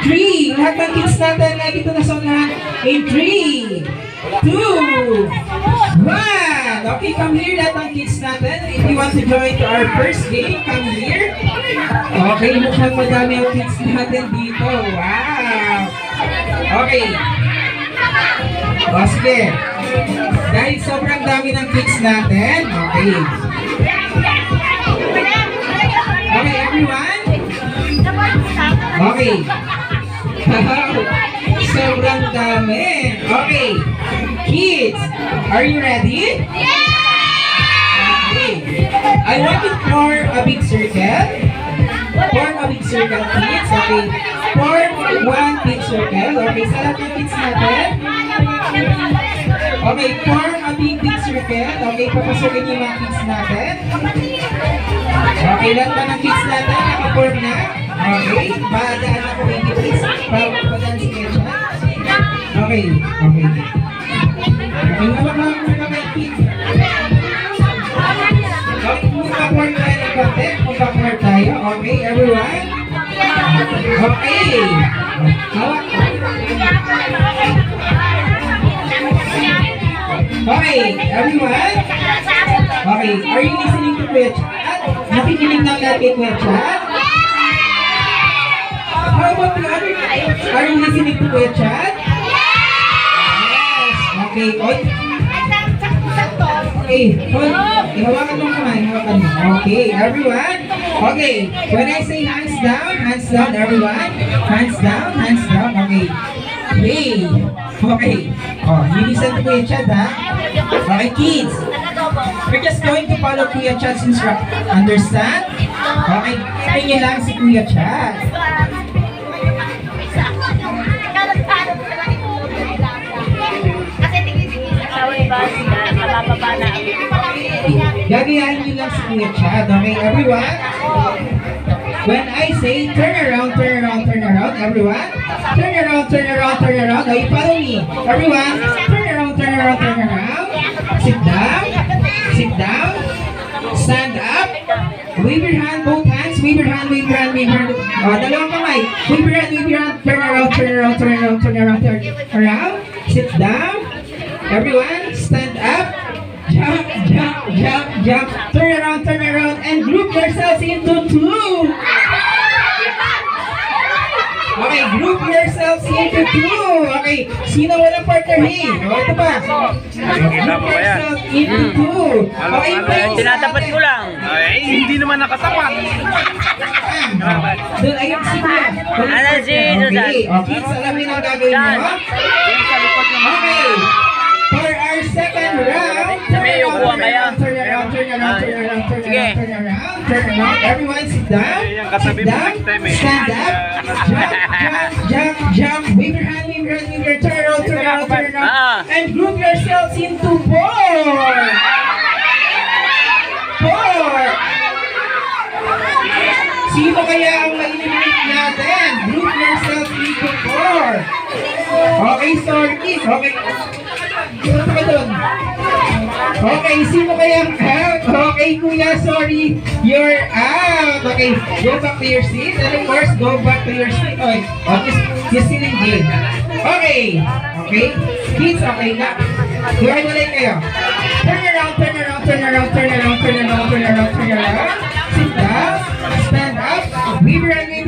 3. Lahat ng kids natin na dito na sa unahan. In 3, 2, 1. Okay, come here lahat ng kids natin. If you want to join to our first game, come here. Okay, mukhang madami ang kids natin dito. Wow. Okay. O, sige. Dahil sobrang dami ng kids natin. Okay. Okay, everyone? Okay. Sobrang dami. Okay. Kids, are you ready? Okay. I want to form a big circle. Form a big circle, kids. Okay. Form one big circle. Okay, sa lahat ng kids natin. Okay, form a big circle. Okay, papasukin yung mga kids natin. Okay, lahat ba ng kids natin naka-form na? Okay, padaan ako kay kids. Padaan si Kecha. Okay, okay. Okay, nababang mo na kay kids. Okay, mag-form tayo ng konti. Mag-form tayo. Okay, everyone? Okay. Hawak. Okay, everyone? Okay, are you listening to Kuya Chad? Nakikinig na lahat kay Kuya Chad? How about the other guys? Are you listening to Kuya Chad? Yes. Okay, okay, hawakan mo kamay, hawakan mo. Okay, everyone? Okay, when I say hands down, everyone. Hands down, okay. Hey, okay. Oh, you listen to Kuya Chad, ha? Okay, kids. We're just going to follow Kuya Chad's instruction. Understand? Okay, sabihin niyo lang si Kuya Chad. Gagayahin niyo lang si Kuya Chad. Okay, everyone? When I say turn around, everyone. Turn around. Okay, follow me. Everyone, turn around. Sit down. Stand up. Wave your hand, both hands. Wave your hand. Oh, dalawang kamay. Wave your hand. Turn around. Sit down. Everyone, stand up. Jump. Turn around, and group yourselves into 2. Okay, group yourselves into 2. Okay, sino walang partner? Hey, ito pa. Group yourselves into 2. Okay, tinatapat ko lang. Ay, hindi naman nakatapat. Doon, ayun si Kuya. Ano si Susan? Okay, salamin ang gagawin mo. Okay, for our second round, turn around. Everyone sit down. Stand up. Jump. Wave your hand. Turn around. And group yourselves into 4. Sino kaya ang ma-eliminate natin? Group yourselves into 4. Okay, sorry kids. Okay. Sino ka doon? Okay, sino kaya ang out? Okay, Kuya, sorry. You're out. Okay, go back to your seat. And of course, go back to your seat. Okay, just still in game. Okay. Kids, okay na. Hiwalay kayo. Turn around. Sit down. Stand up. Wave your hand.